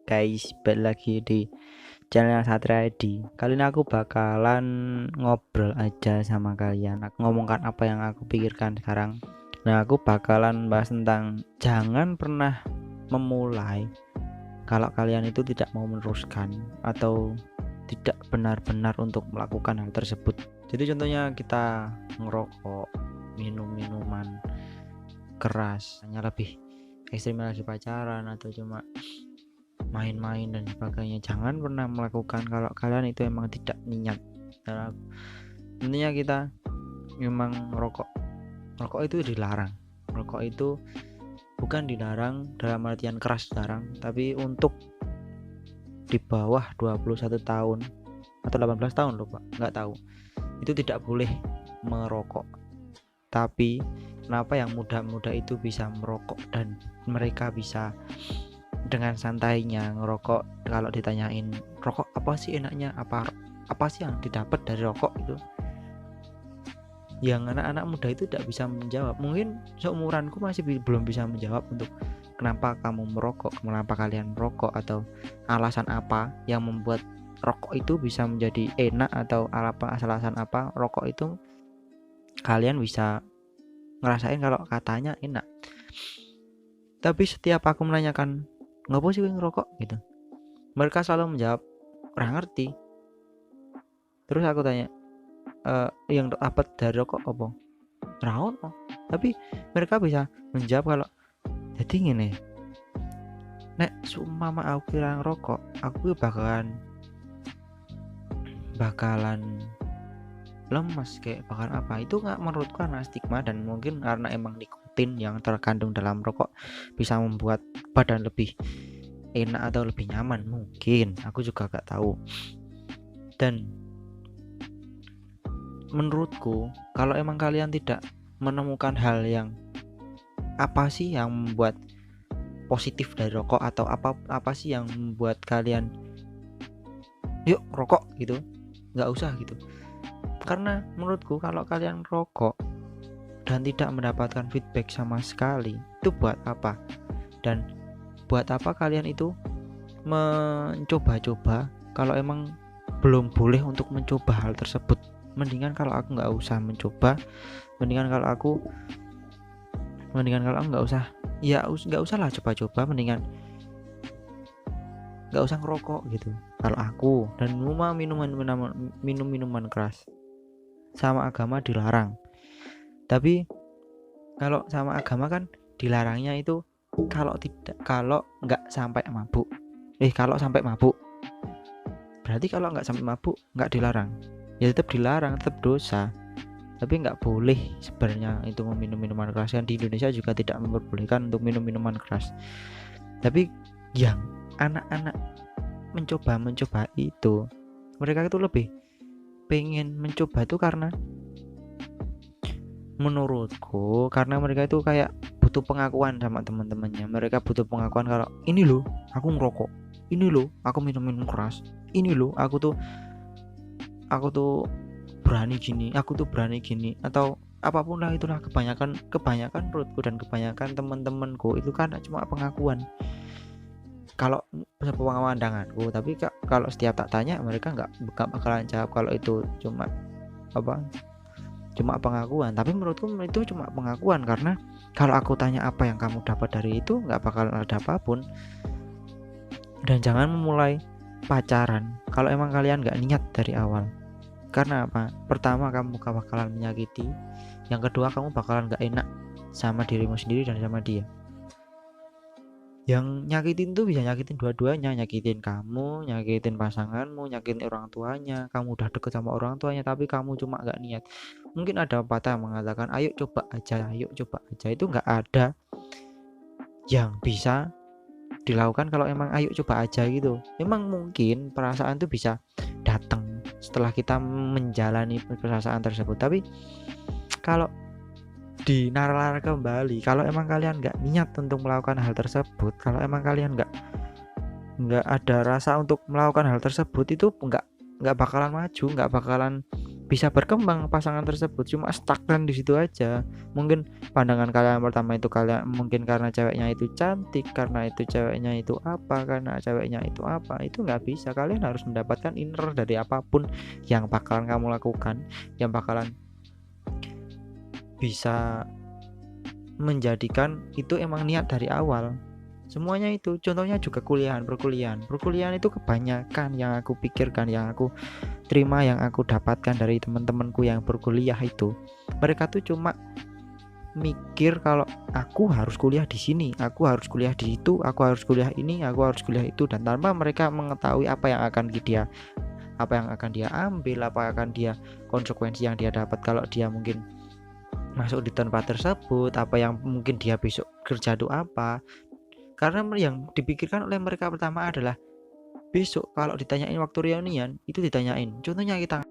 guys, balik lagi di channel Satria ID. Kali ini aku bakalan ngobrol aja sama kalian. Aku ngomongkan apa yang aku pikirkan sekarang. Nah, aku bakalan bahas tentang jangan pernah memulai kalau kalian itu tidak mau meneruskan atau tidak benar-benar untuk melakukan hal tersebut. Jadi contohnya kita ngerokok, minum minuman keras, hanya lebih ekstrim lagi pacaran atau cuma main-main dan sebagainya. Jangan pernah melakukan kalau kalian itu emang tidak niat. Intinya kita memang rokok itu dilarang. Rokok itu bukan dilarang dalam artian keras dilarang, tapi untuk di bawah 21 tahun atau 18 tahun lupa, nggak tahu, itu tidak boleh merokok. Tapi kenapa yang muda-muda itu bisa merokok dan mereka bisa dengan santainya ngerokok? Kalau ditanyain rokok apa sih enaknya, apa sih yang didapat dari rokok itu, yang anak-anak muda itu tidak bisa menjawab. Mungkin seumuranku masih belum bisa menjawab untuk kenapa kamu merokok, kenapa kalian merokok, atau alasan apa yang membuat rokok itu bisa menjadi enak, atau alasan apa rokok itu kalian bisa ngerasain kalau katanya enak. Tapi setiap aku menanyakan ngapa sih ngerokok gitu, mereka selalu menjawab kurang ngerti. Terus aku tanya yang dapat dari rokok apa? Rawon. Tapi mereka bisa menjawab kalau jadi gini, nek seumpama aku kira ngerokok, aku bakalan lemas, kayak bakalan apa. Itu nggak, menurutku karena stigma, dan mungkin karena emang nikotin yang terkandung dalam rokok bisa membuat badan lebih enak atau lebih nyaman, mungkin aku juga gak tahu. Dan menurutku kalau emang kalian tidak menemukan hal yang apa sih yang membuat positif dari rokok, atau apa sih yang membuat kalian yuk rokok gitu, nggak usah gitu. Karena menurutku kalau kalian rokok dan tidak mendapatkan feedback sama sekali, itu buat apa? Dan buat apa kalian itu mencoba-coba kalau emang belum boleh untuk mencoba hal tersebut? Mendingan kalau aku nggak usah mencoba, mendingan kalau aku nggak usah, ya nggak usah lah coba-coba, mendingan nggak usah ngerokok gitu kalau aku. Dan minum minuman keras sama agama dilarang. Tapi kalau sama agama kan dilarangnya itu kalau nggak sampai mabuk. Kalau sampai mabuk, berarti kalau nggak sampai mabuk nggak dilarang, ya tetap dilarang, tetap dosa. Tapi nggak boleh sebenarnya itu meminum minuman keras. Kan di Indonesia juga tidak memperbolehkan untuk minum minuman keras. Tapi yang anak-anak mencoba itu, mereka itu lebih pengen mencoba itu karena menurutku karena mereka itu kayak butuh pengakuan sama teman-temannya. Mereka butuh pengakuan kalau ini loh aku ngerokok, ini loh aku minum keras, ini loh aku tuh berani gini, atau apapun lah itulah. Kebanyakan menurutku dan kebanyakan teman-temanku itu kan cuma pengakuan, kalau pemandanganku. Tapi kalau setiap tak tanya, mereka nggak bakalan jawab kalau itu cuma pengakuan. Tapi menurutku itu cuma pengakuan, karena kalau aku tanya apa yang kamu dapat dari itu, nggak bakal ada apapun. Dan jangan memulai pacaran kalau emang kalian nggak niat dari awal. Karena apa? Pertama, kamu bakalan menyakiti. Yang kedua, kamu bakalan gak enak sama dirimu sendiri dan sama dia. Yang nyakitin tuh bisa nyakitin dua-duanya, nyakitin kamu, nyakitin pasanganmu, nyakitin orang tuanya. Kamu udah deket sama orang tuanya tapi kamu cuma gak niat. Mungkin ada pepatah mengatakan ayo coba aja. Itu gak ada yang bisa dilakukan kalau emang ayo coba aja gitu. Emang mungkin perasaan tuh bisa datang setelah kita menjalani perasaan tersebut. Tapi kalau dinalar kembali, kalau emang kalian nggak niat untuk melakukan hal tersebut, kalau emang kalian nggak ada rasa untuk melakukan hal tersebut, itu nggak bakalan maju, nggak bakalan bisa berkembang pasangan tersebut, cuma stagnan di situ aja. Mungkin pandangan kalian pertama itu kalian mungkin karena ceweknya itu cantik, karena itu ceweknya itu apa, karena ceweknya itu apa, itu nggak bisa. Kalian harus mendapatkan inner dari apapun yang bakalan kamu lakukan, yang bakalan bisa menjadikan itu emang niat dari awal. Semuanya itu contohnya juga perkuliahan itu kebanyakan yang aku pikirkan, yang aku terima, yang aku dapatkan dari teman-temanku yang berkuliah itu, mereka tuh cuma mikir kalau aku harus kuliah di sini, aku harus kuliah di situ, aku harus kuliah ini, aku harus kuliah itu, dan tanpa mereka mengetahui apa yang akan dia ambil, apa yang akan dia konsekuensi yang dia dapat kalau dia mungkin masuk di tempat tersebut, apa yang mungkin dia besok kerja itu apa. Karena yang dipikirkan oleh mereka pertama adalah besok kalau ditanyain waktu reunian itu ditanyain. Contohnya kita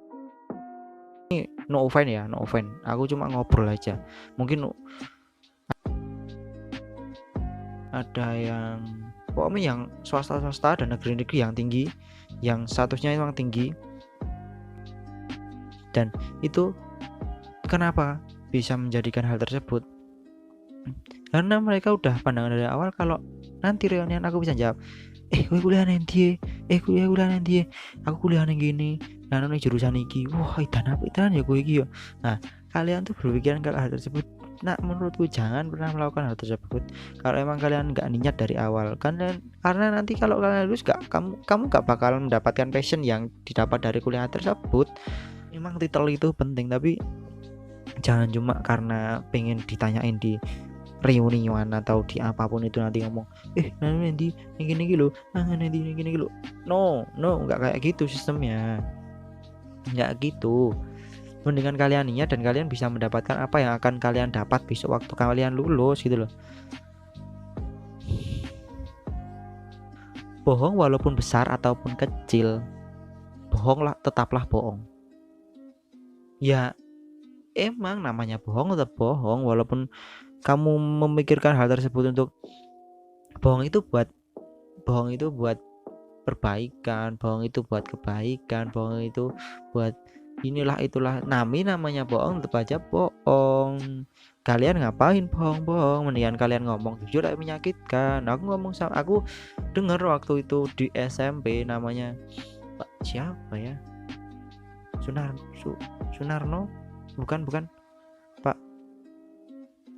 ini no offense. Aku cuma ngobrol aja. Mungkin ada yang pokoknya yang swasta dan negeri-negeri yang tinggi, yang statusnya memang tinggi. Dan itu kenapa bisa menjadikan hal tersebut? Karena mereka udah pandangan dari awal kalau nanti reunian aku bisa jawab, gue kuliah nanti, kuliah nanti, aku kuliah yang gini, dan ini jurusan iki, wah idan apa idan ya gue iki yo. Nah, kalian tuh berpikiran kalau hal tersebut. Nah, menurutku jangan pernah melakukan hal tersebut kalau emang kalian nggak niat dari awal. Karena nanti kalau kalian lulus kamu nggak bakalan mendapatkan passion yang didapat dari kuliah tersebut. Memang titel itu penting, tapi jangan cuma karena pengen ditanyain di reunian atau di apapun itu nanti ngomong nanti gini lo, nanti gini lo. No, nggak kayak gitu sistemnya, nggak gitu. Mendingan kalian niat dan kalian bisa mendapatkan apa yang akan kalian dapat besok waktu kalian lulus gitu loh. Bohong walaupun besar ataupun kecil, bohonglah, tetaplah bohong. Ya emang namanya bohong tetap bohong, walaupun kamu memikirkan hal tersebut untuk bohong itu buat perbaikan, bohong itu buat kebaikan, bohong itu buat inilah itulah, namanya bohong tetap aja bohong. Kalian ngapain bohong? Mendingan kalian ngomong jujur, tapi menyakitkan. Aku dengar waktu itu di SMP, namanya Pak siapa ya, Sunarno, bukan Pak,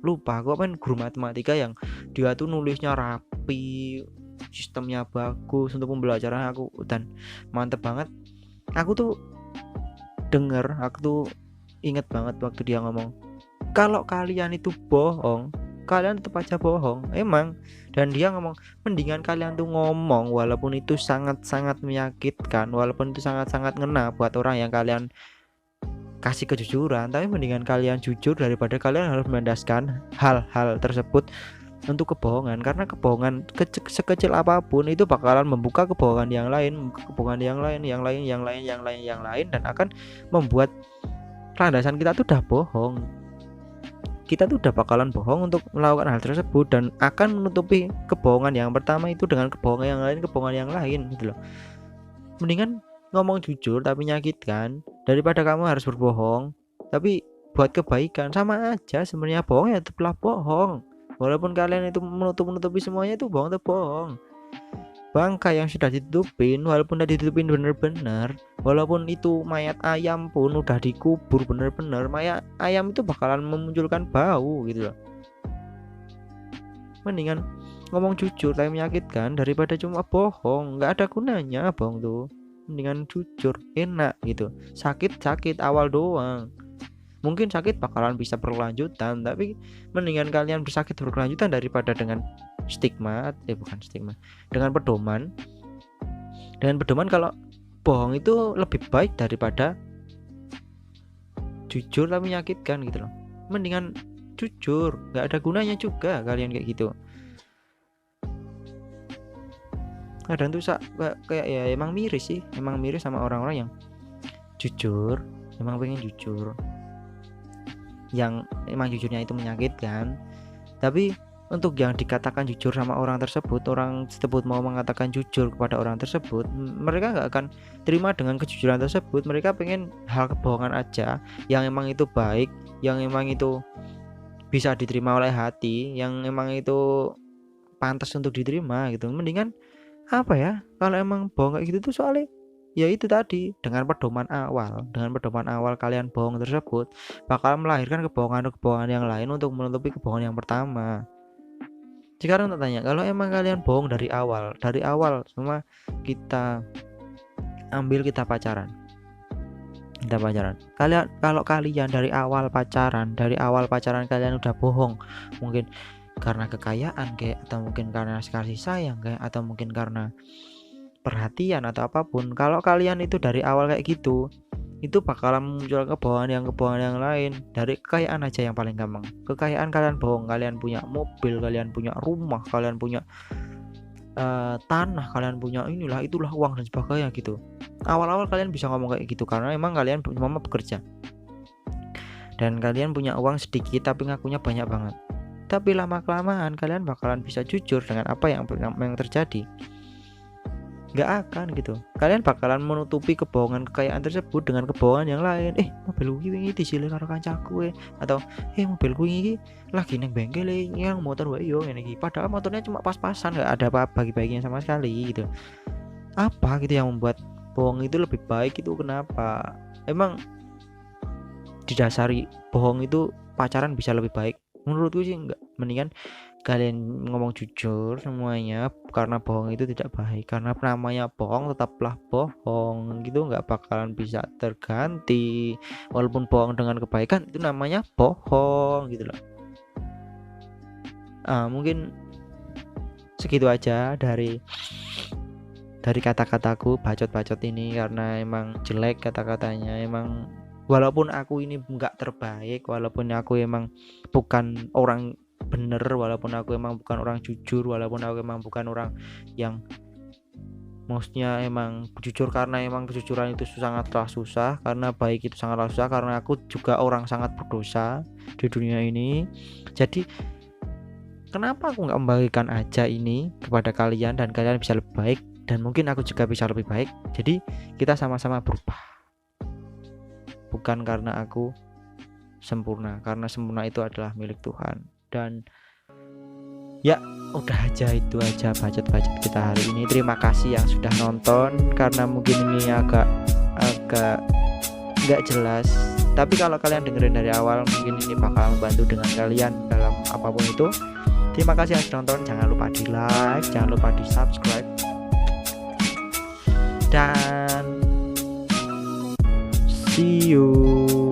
lupa aku, apa guru matematika yang dia tuh nulisnya rapi, sistemnya bagus untuk pembelajaran aku, dan mantep banget. Aku tuh inget banget waktu dia ngomong, kalau kalian itu bohong, kalian tetap aja bohong emang. Dan dia ngomong, mendingan kalian tuh ngomong walaupun itu sangat-sangat menyakitkan, walaupun itu sangat-sangat ngena buat orang yang kalian kasih kejujuran, tapi mendingan kalian jujur daripada kalian harus mendaskan hal-hal tersebut untuk kebohongan. Karena kebohongan sekecil apapun itu bakalan membuka kebohongan yang lain, dan akan membuat landasan kita tuh udah bohong. Kita tuh udah bakalan bohong untuk melakukan hal tersebut, dan akan menutupi kebohongan yang pertama itu dengan kebohongan yang lain gitu loh. Mendingan ngomong jujur tapi menyakitkan daripada kamu harus berbohong tapi buat kebaikan. Sama aja sebenarnya, bohong ya tetaplah bohong, walaupun kalian itu menutupi semuanya, itu bohong tetap bohong. Bangkai yang sudah ditutupin, walaupun udah ditutupin bener-bener, walaupun itu mayat ayam pun udah dikubur bener-bener, mayat ayam itu bakalan memunculkan bau gitu loh. Mendingan ngomong jujur tapi menyakitkan daripada cuma bohong, nggak ada gunanya bohong tuh. Mendingan jujur, enak gitu. Sakit awal doang, mungkin sakit bakalan bisa berkelanjutan, tapi mendingan kalian bersakit berkelanjutan daripada dengan dengan pedoman kalau bohong itu lebih baik daripada jujur tapi menyakitkan gitu loh. Mendingan jujur, nggak ada gunanya juga kalian kayak gitu. Kadang tuh kayak ya emang miris sama orang-orang yang jujur, emang pengen jujur, yang emang jujurnya itu menyakitkan, tapi untuk yang dikatakan jujur sama orang tersebut mau mengatakan jujur kepada orang tersebut, mereka nggak akan terima dengan kejujuran tersebut. Mereka pengen hal kebohongan aja yang emang itu baik, yang emang itu bisa diterima oleh hati, yang emang itu pantas untuk diterima gitu. Mendingan apa ya, kalau emang bohong kayak gitu tuh soalnya ya itu tadi, dengan pedoman awal kalian bohong tersebut bakal melahirkan kebohongan yang lain untuk menutupi kebohongan yang pertama. Sekarang tak tanya, kalau emang kalian bohong dari awal semua kita ambil kita pacaran. Kalian kalau kalian dari awal pacaran kalian udah bohong, mungkin karena kekayaan kayak, atau mungkin karena kasih sayang kayak, atau mungkin karena perhatian atau apapun. Kalau kalian itu dari awal kayak gitu, itu bakalan muncul kebohongan yang lain. Dari kekayaan aja yang paling gampang, kekayaan kalian bohong, kalian punya mobil, kalian punya rumah, kalian punya tanah, kalian punya inilah itulah uang dan sebagainya gitu. Awal-awal kalian bisa ngomong kayak gitu karena emang kalian mama bekerja dan kalian punya uang sedikit tapi ngakunya banyak banget. Tapi lama kelamaan kalian bakalan bisa jujur dengan apa yang terjadi. Nggak akan gitu, kalian bakalan menutupi kebohongan kekayaan tersebut dengan kebohongan yang lain. Mobil gue wingi disilih karo kancaku, atau mobil gue wingi lagi neng bengkel yang motor wae yo ngene iki, padahal motornya cuma pas-pasan, nggak ada apa-apa bagi-baginya sama sekali gitu. Apa gitu yang membuat bohong itu lebih baik itu kenapa? Emang didasari bohong itu pacaran bisa lebih baik? Menurutku sih enggak. Mendingan kalian ngomong jujur semuanya, karena bohong itu tidak baik. Karena namanya bohong tetaplah bohong gitu, nggak bakalan bisa terganti. Walaupun bohong dengan kebaikan itu namanya bohong gitu loh. Mungkin segitu aja dari kata-kataku bacot-bacot ini, karena emang jelek kata-katanya. Emang walaupun aku ini nggak terbaik, walaupun aku emang bukan orang bener, walaupun aku emang bukan orang jujur, walaupun aku emang bukan orang yang maksudnya emang jujur, karena emang kejujuran itu sangatlah susah, karena baik itu sangatlah susah, karena aku juga orang sangat berdosa di dunia ini. Jadi kenapa aku nggak membagikan aja ini kepada kalian dan kalian bisa lebih baik, dan mungkin aku juga bisa lebih baik. Jadi kita sama-sama berubah, bukan karena aku sempurna, karena sempurna itu adalah milik Tuhan. Dan ya udah aja, itu aja bacot-bacot kita hari ini. Terima kasih yang sudah nonton, karena mungkin ini agak nggak jelas, tapi kalau kalian dengerin dari awal mungkin ini bakal membantu dengan kalian dalam apapun itu. Terima kasih yang sudah nonton, jangan lupa di like, jangan lupa di subscribe, dan see you.